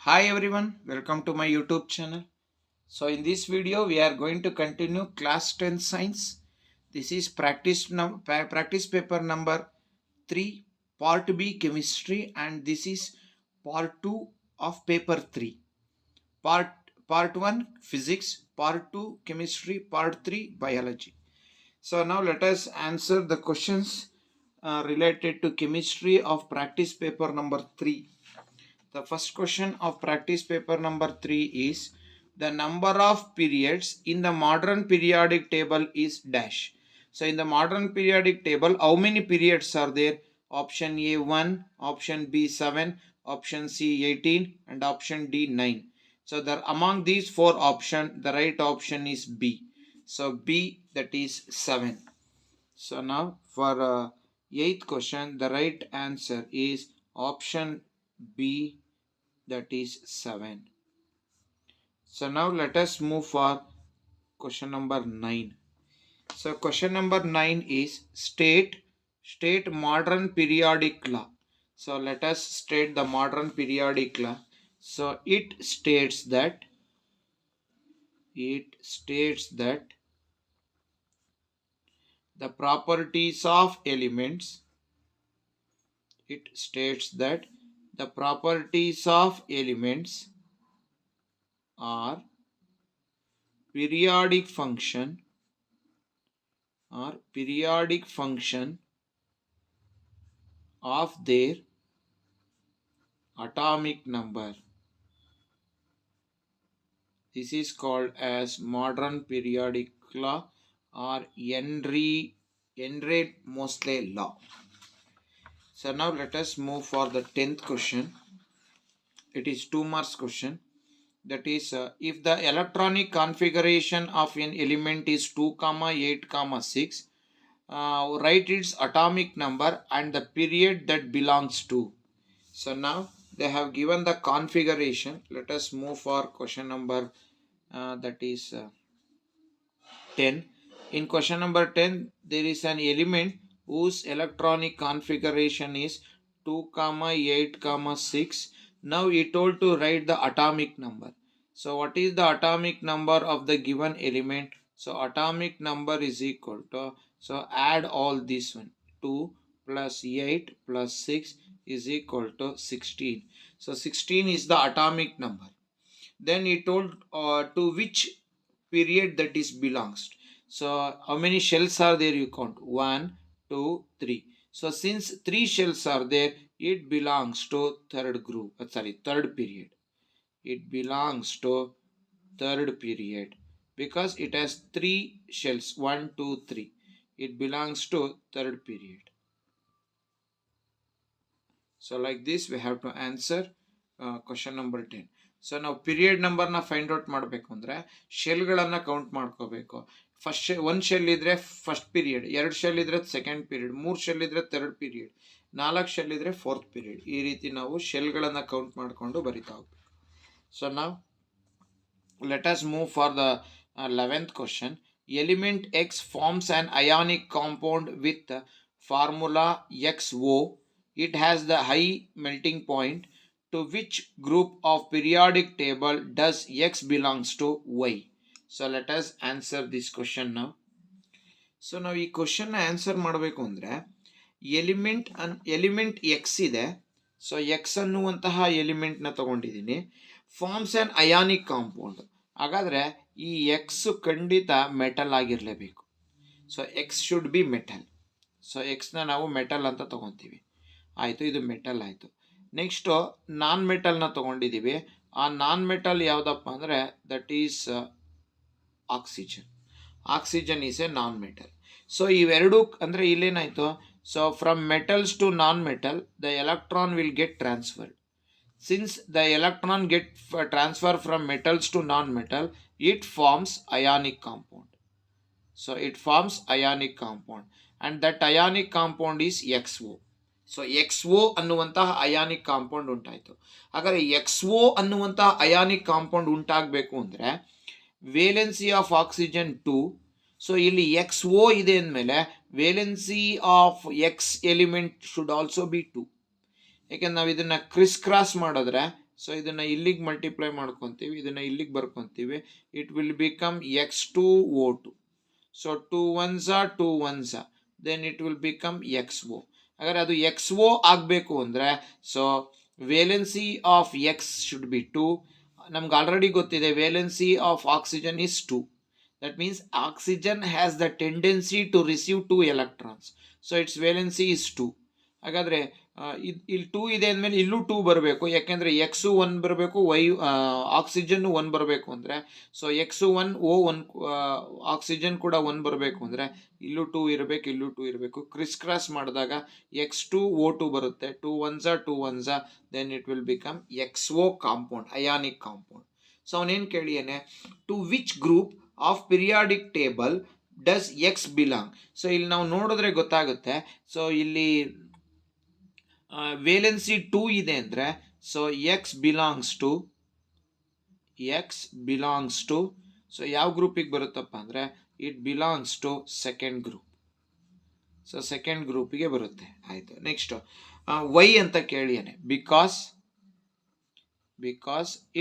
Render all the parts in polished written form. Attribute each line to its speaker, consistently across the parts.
Speaker 1: Hi everyone, welcome to my YouTube channel. So in this video we are going to continue class 10 science. This is practice paper number 3 part B chemistry, and this is part 2 of paper 3. Part 1 physics, part 2 chemistry, part 3 biology. So now let us answer the questions related to chemistry of practice paper number 3. The first question of practice paper number 3 is the number of periods in the modern periodic table is dash. So in the modern periodic table, how many periods are there? Option A 1, option B 7, option C 18 and option D 9. So among these four options, the right option is B. So B, that is 7. So now for eighth question, the right answer is option B, that is 7. So now let us move for question number 9. So question number 9 is state modern periodic law. So let us state the modern periodic law. So it states that the properties of elements are periodic function of their atomic number. This is called as modern periodic law or Henry-Moseley law. So now let us move for the 10th question. It is 2 marks question. That is if the electronic configuration of an element is 2, 8, 6, write its atomic number and the period that belongs to. So now they have given the configuration. Let us move for question number that is 10. In question number 10, there is an element whose electronic configuration is 2, 8, 6. Now he told to write the atomic number. So what is the atomic number of the given element? So atomic number is equal to, so add all this one, 2 plus 8 plus 6 is equal to 16. So 16 is the atomic number. Then he told to which period that is belongs. So how many shells are there? You count 1, 2, 3. So since 3 shells are there, it belongs to third period. It belongs to third period because it has 3 shells, 1, 2, 3. It belongs to third period. So like this we have to answer question number 10. So ನಾವು period ನಂಬರ್ನ find out ಮಾಡಬೇಕು ಅಂದರೆ ಶೆಲ್ಗಳನ್ನು count ಮಾಡ್ಕೋಬೇಕು. ಒಂದು shell ಇದ್ರೆ first period, 2 shell ಇದ್ರೆ second period, 3 shell ಇದ್ರೆ third period, 4 shell ಇದ್ರೆ ಫೋರ್ತ್ ಪೀರಿಯಡ್. ಈ ರೀತಿ ನಾವು ಶೆಲ್ಗಳನ್ನು ಕೌಂಟ್ ಮಾಡಿಕೊಂಡು ಬರಿತಾ ಹೋಗ್ಬೇಕು. ಸೊ ನಾವು let us move for the 11th question. Element X forms an ionic compound with formula XO. It has the high melting point. To which group of periodic table does X belongs to Y? So let us answer this question now. So ನಾವು ಈ question answer ಮಾಡಬೇಕು ಅಂದರೆ element X ಇದೆ. So X ಅನ್ನುವಂತಹ ಎಲಿಮೆಂಟ್ನ ತಗೊಂಡಿದ್ದೀನಿ. Forms an ionic compound. ಹಾಗಾದರೆ ಈ ಎಕ್ಸ್ ಖಂಡಿತ ಮೆಟಲ್ ಆಗಿರಲೇಬೇಕು. So X should be metal. So ಎಕ್ಸ್ನ ನಾವು ಮೆಟಲ್ ಅಂತ ತಗೊತೀವಿ. ಆಯಿತು, ಇದು ಮೆಟಲ್ ಆಯಿತು. ನೆಕ್ಸ್ಟು ನಾನ್ ಮೆಟಲ್ನ ತೊಗೊಂಡಿದ್ದೀವಿ. ಆ ನಾನ್ ಮೆಟಲ್ ಯಾವುದಪ್ಪ ಅಂದರೆ that is oxygen. Oxygen is a non metal. So ಇವೆರಡು ಅಂದರೆ ಇಲ್ಲೇನಾಯಿತು, so from metals to non metal the electron will get transferred. Since the electron get transfer from metals to non metal, it forms ionic compound. So it forms ionic compound and that ionic compound is XO. So XO ಅನ್ನುವಂತಹ ionic compound ಉಂಟಾಯಿತು. ಹಾಗಾದರೆ XO ಅನ್ನುವಂತಹ ionic compound ಉಂಟಾಗಬೇಕು ಅಂದರೆ valency of oxygen 2. So ಇಲ್ಲಿ XO ಇದೆ ಅಂದಮೇಲೆ valency of X element should also be 2. ಏಕೆಂದ್ರೆ ನಾವು ಇದನ್ನು ಕ್ರಿಸ್ ಕ್ರಾಸ್ ಮಾಡಿದ್ರೆ ಸೊ ಇದನ್ನು ಇಲ್ಲಿಗೆ ಮಲ್ಟಿಪ್ಲೈ ಮಾಡ್ಕೊತೀವಿ, ಇದನ್ನು ಇಲ್ಲಿಗೆ ಬರ್ಕೊತೀವಿ. It will become X2O2. So 2 1s 2 1s, then it will become XO. ಹಾಗಾದ್ರೆ ಅದು XO ಆಗಬೇಕು ಅಂದರೆ so valency of X should be 2. ನಮ್ಗೆ ಆಲ್ರೆಡಿ ಗೊತ್ತಿದೆ valency of oxygen is 2. That means oxygen has the tendency to receive 2 electrons. So it's valency is 2. ಹಾಗಾದರೆ ಇಲ್ಲಿ 2 ಇದೆ ಅಂದಮೇಲೆ ಇಲ್ಲೂ 2 ಬರಬೇಕು, ಯಾಕೆಂದರೆ ಎಕ್ಸು 1 ಬರಬೇಕು, ಆಕ್ಸಿಜನ್ 1 ಬರಬೇಕು ಅಂದರೆ. ಸೊ ಎಕ್ಸು 1 O1 ಆಕ್ಸಿಜನ್ ಕೂಡ 1 ಬರಬೇಕು ಅಂದರೆ ಇಲ್ಲೂ 2 ಇರಬೇಕು, ಇಲ್ಲೂ 2 ಇರಬೇಕು. ಕ್ರಾಸ್ ಮಾಡಿದಾಗ X2O2 ಬರುತ್ತೆ. 2 1s 2 1s, then it will become XO compound, ionic compound. So ಅವನೇನು ಕೇಳಿಯೇನೆ, to which group of periodic table does X belong. So ಇಲ್ಲಿ ನಾವು ನೋಡಿದ್ರೆ ಗೊತ್ತಾಗುತ್ತೆ. ಸೊ ಇಲ್ಲಿ ವೇಲೆನ್ಸಿ 2 ಇದೆ ಅಂದರೆ so X belongs to so ಯಾವ ಗ್ರೂಪಿಗೆ ಬರುತ್ತಪ್ಪ ಅಂದರೆ it belongs to second group. So second ಗ್ರೂಪಿಗೆ ಬರುತ್ತೆ. ಆಯಿತು. ನೆಕ್ಸ್ಟ್ ವೈ ಅಂತ ಕೇಳಿಯೇನೆ, because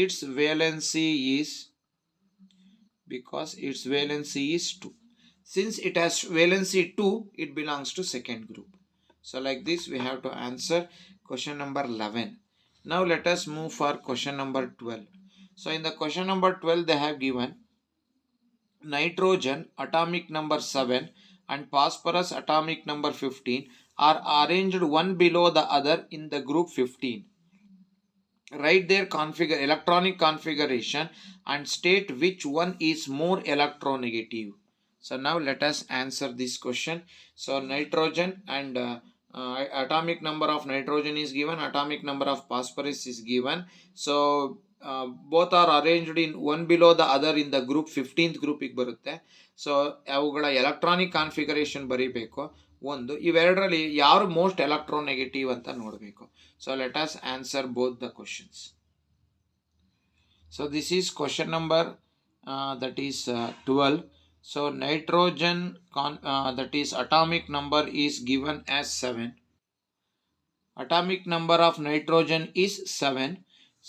Speaker 1: it's valency is 2. Since it has valency 2, it belongs to second group. So like this we have to answer question number 11. Now let us move for question number 12. So in the question number 12 they have given nitrogen atomic number 7 and phosphorus atomic number 15 are arranged one below the other in the group 15. Write their electronic configuration and state which one is more electronegative. So now let us answer this question. So nitrogen and atomic number of nitrogen is given, atomic number of phosphorus is given. So both are arranged in one below the other in the group 15th group ಗೆ ಬರುತ್ತೆ. So ಅವುಗಳ electronic configuration ಬರೀಬೇಕು. ಒಂದು ಇವೆರಡರಲ್ಲಿ ಯಾರು most electronegative ಅಂತ ನೋಡಬೇಕು. So let us answer both the questions. So this is question number that is 12. So nitrogen that is atomic number is given as 7. Atomic number of nitrogen is 7.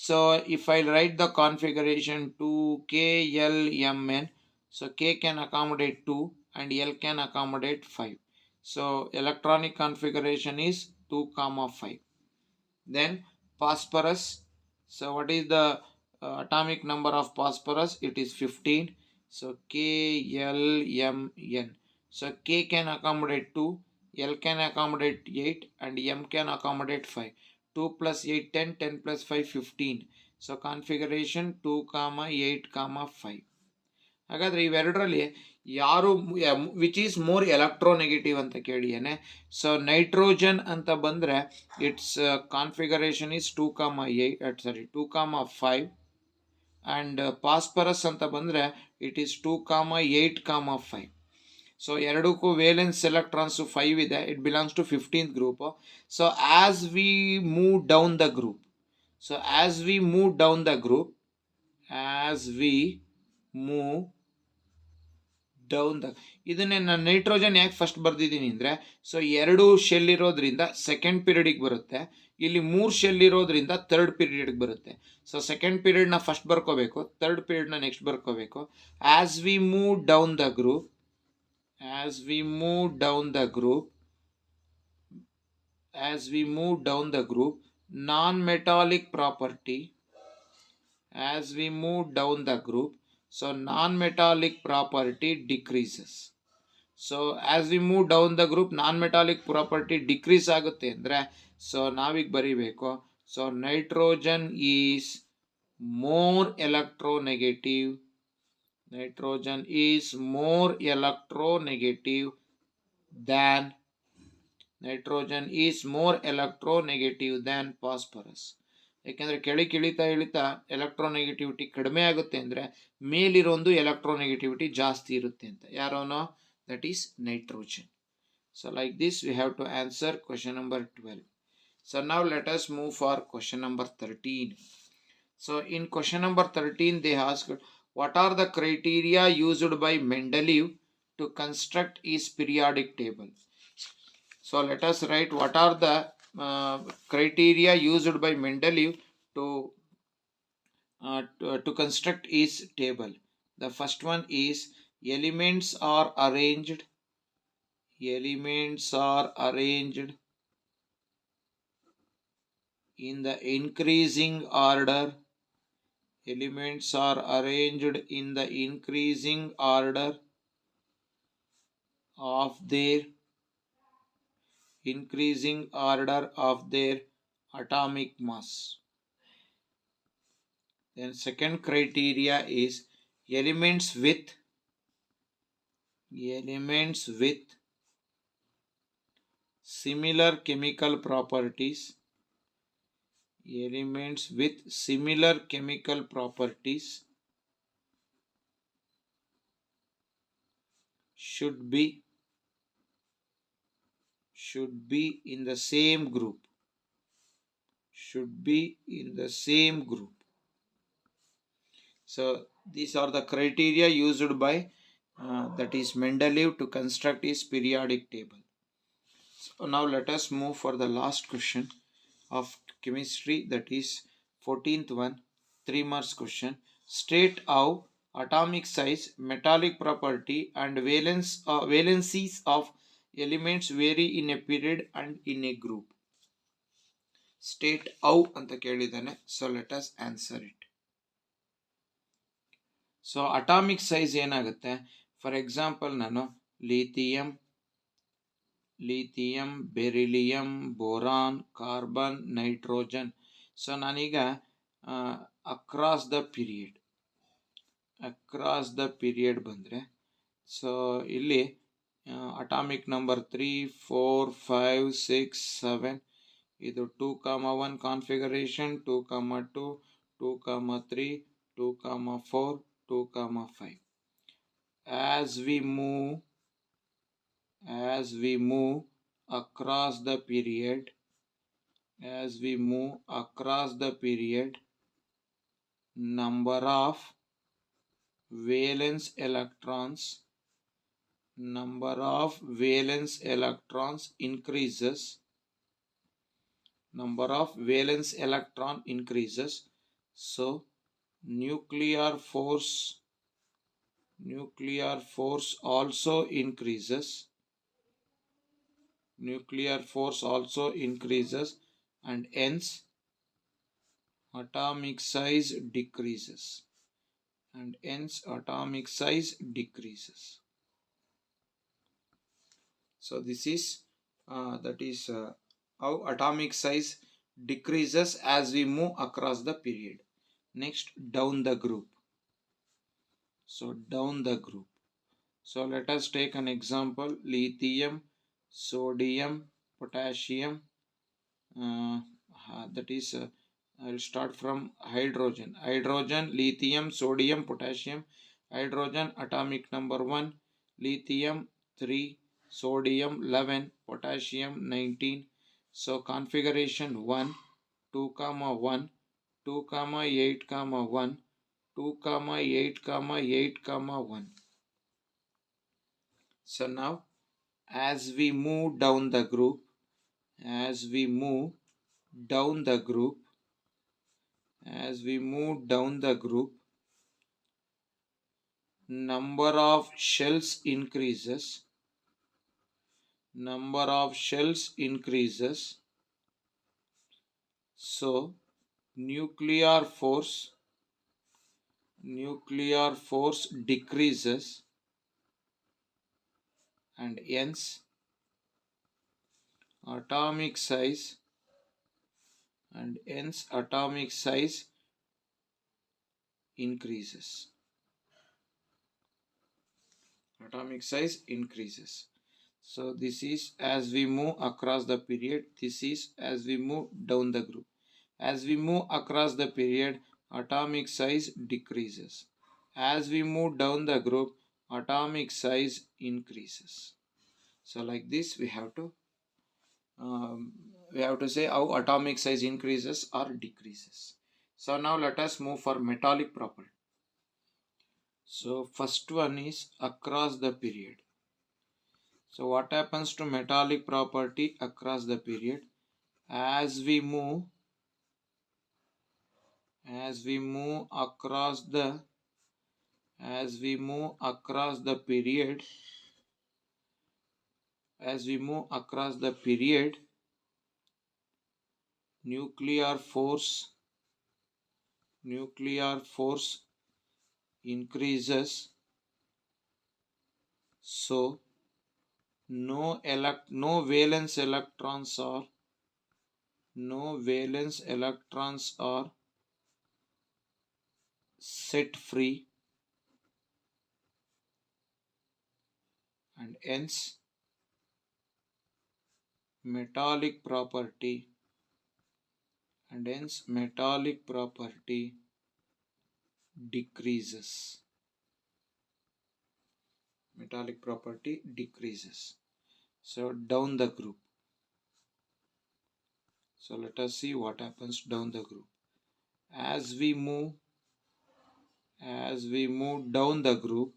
Speaker 1: So if I write the configuration 2KLMN, so K can accommodate 2 and L can accommodate 5. So electronic configuration is 2, 5. Then phosphorus. So what is the atomic number of phosphorus? It is 15. So KLMN. So K can accommodate 2, L can accommodate 8 and M can accommodate 5. 2 plus 8 10, 10 plus 5 15. So configuration 2, 8, 5. ಹಾಗಾದರೆ ಇವೆರಡರಲ್ಲಿ ಯಾರು which is more electronegative ಅಂತ ಕೇಳಿಯೇನೆ. So nitrogen ಅಂತ ಬಂದರೆ it's configuration is 2, 5. And phosphorus ಅಂತ ಬಂದರೆ it is 2, 8, 5. So ಎರಡಕ್ಕೂ valence electrons 5 ಇದೆ. It belongs to 15th group. So as we move down the group, ಇದನ್ನೇ ನಾನು ನೈಟ್ರೋಜನ್ ಯಾಕೆ ಫಸ್ಟ್ ಬರ್ದಿದ್ದೀನಿ ಅಂದರೆ ಸೊ 2 ಶೆಲ್ ಇರೋದ್ರಿಂದ ಸೆಕೆಂಡ್ ಪೀರಿಯಡಿಗೆ ಬರುತ್ತೆ, ಇಲ್ಲಿ 3 ಶೆಲ್ ಇರೋದ್ರಿಂದ ಥರ್ಡ್ ಪೀರಿಯಡ್ಗೆ ಬರುತ್ತೆ. ಸೊ ಸೆಕೆಂಡ್ ಪೀರಿಯಡ್ನ ಫಸ್ಟ್ ಬರ್ಕೋಬೇಕು, ಥರ್ಡ್ ಪೀರಿಯಡ್ನ ನೆಕ್ಸ್ಟ್ ಬರ್ಕೋಬೇಕು. As we move down the group non-metallic property, so non-metallic property decreases. So as we move down the group non-metallic property decrease ಆಗುತ್ತೆ ಅಂದರೆ ಸೊ ನಾವೀಗ ಬರೀಬೇಕು. So nitrogen is more electronegative than phosphorus. ಯಾಕೆಂದರೆ ಕೆಳಿತಾ electronegativity ಕಡಿಮೆ ಆಗುತ್ತೆ ಅಂದರೆ ಮೇಲಿರೋದು electronegativity ಜಾಸ್ತಿ ಇರುತ್ತೆ ಅಂತ. ಯಾರೋನೋ that is nitrogen. So like this we have to answer question number 12. So now let us move for question number 13. So in question number 13 they asked what are the criteria used by Mendeleev to construct his periodic table. So let us write what are the criteria used by Mendeleev to to construct is table. The first one is elements are arranged in the increasing order. Elements are arranged in the increasing order of their atomic mass. Then second criteria is elements with similar chemical properties. Elements with similar chemical properties should be in the same group. So these are the criteria used by that is Mendeleev to construct his periodic table. So now let us move for the last question of chemistry, that is 14th one, 3 marks question. State how atomic size, metallic property and valencies of elements vary in a period and in a group. State how anta kelidane. So let us answer it. So atomic size ಏನಾಗುತ್ತೆ, for example ನಾನು lithium, beryllium, boron, carbon, nitrogen. So ನಾನೀಗ across the period ಬಂದರೆ, so ಇಲ್ಲಿ atomic number 3, 4, 5, 6, 7 ಇದು 2,1 configuration, 2,2, 2,3, 2,4, 2,5. As we move across the period, number of valence electrons increases. So nuclear force also increases. And hence atomic size decreases. So this is how atomic size decreases as we move across the period. Next, down the group. So let us take an example: lithium, sodium, potassium. I'll start from hydrogen. Lithium, sodium, potassium. Hydrogen atomic number 1, lithium 3, sodium 11, potassium 19. So configuration 1, 2,1, 2,8,1, 2,8,8,1. So now as we move down the group, number of shells increases. So nuclear force decreases, and hence atomic size increases. So this is as we move across the period. This is as we move down the group. As we move across the period, atomic size decreases. As we move down the group, atomic size increases. So like this we have to say how atomic size increases or decreases. So now let us move for metallic property. So first one is across the period. So what happens to metallic property across the period? As we move as we move across the period, nuclear force increases, so no valence electrons are set free, and hence metallic property decreases. So down the group. So let us see what happens down the group. As we move down the group,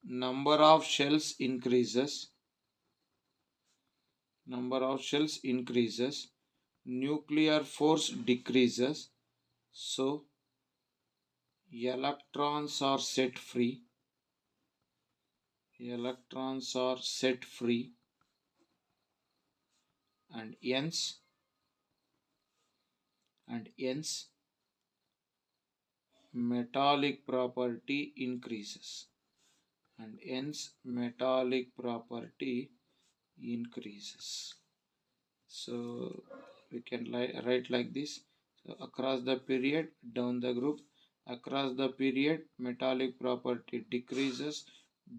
Speaker 1: number of shells increases, nuclear force decreases, so electrons are set free, and hence metallic property increases, So we can write like this. So across the period, down the group, across the period, metallic property decreases,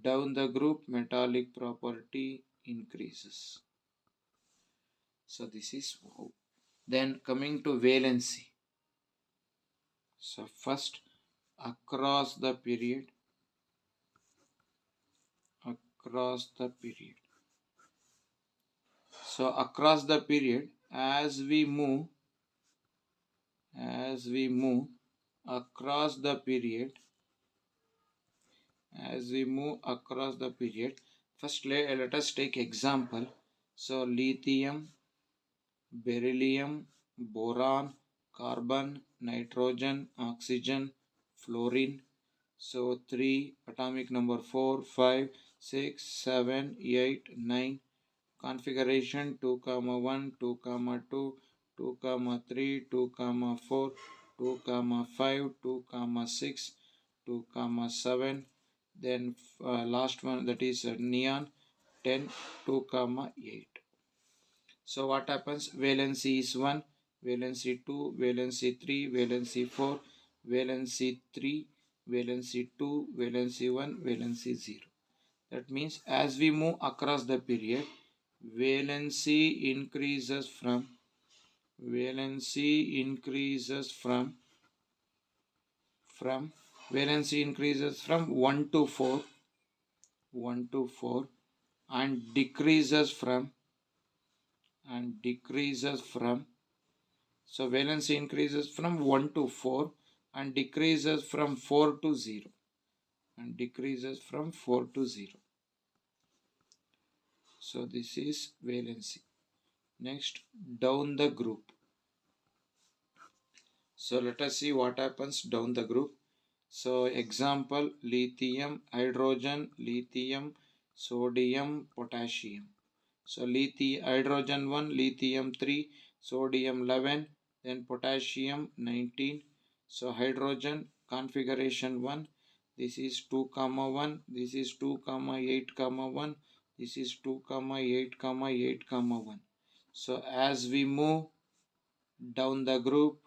Speaker 1: down the group, metallic property increases. So this is how. Then coming to valency. So first, across the period, So across the period, as we move across the period, first let us take example. So lithium, beryllium, boron, carbon, nitrogen, oxygen, fluorine. So 3, atomic number 4, 5, 6, 7, 8, 9. Configuration 2, 1, 2, 2, 2, 3, 2, 4, 2, 5, 2, 6, 2, 7. Then last one, that is neon, 10, 2, 8. So what happens? Valency is 1, valency 2, valency 3, valency 4, valency 3, valency 2, valency 1, valency 0. That means as we move across the period, valency increases from 1 to 4, and decreases from so valency increases from 1 to 4 and decreases from 4 to 0, So this is valency. Next, down the group. So let us see what happens down the group. So example, lithium, hydrogen, sodium, potassium. So hydrogen 1, lithium 3, sodium 11, then potassium 19. So hydrogen configuration 1, this is 2, 1, this is 2, 8, 1, this is 2, 8, 8, 1. So as we move down the group,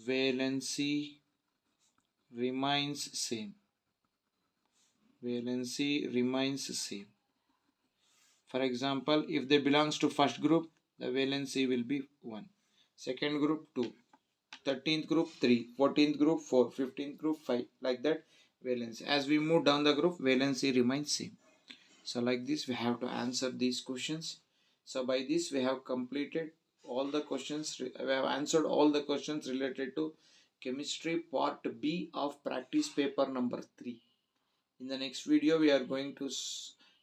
Speaker 1: valency remains same. For example, if they belongs to first group, the valency will be 1. Second group 2. 13th group 3. 14th group 4. 15th group 5. Like that valency. As we move down the group, valency remains same. So like this we have to answer these questions. So by this we have completed all the questions. I have answered all the questions related to chemistry part B of practice paper number 3. In the next video, we are going to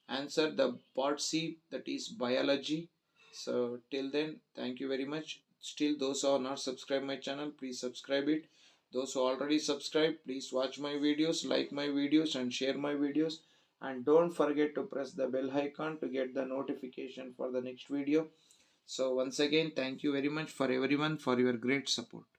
Speaker 1: answer the part C, that is biology. So till then, thank you very much. Still, those who are not subscribed my channel, please subscribe it. Those who already subscribed, please watch my videos, like my videos and share my videos. And don't forget to press the bell icon to get the notification for the next video. So once again, thank you very much for everyone for your great support.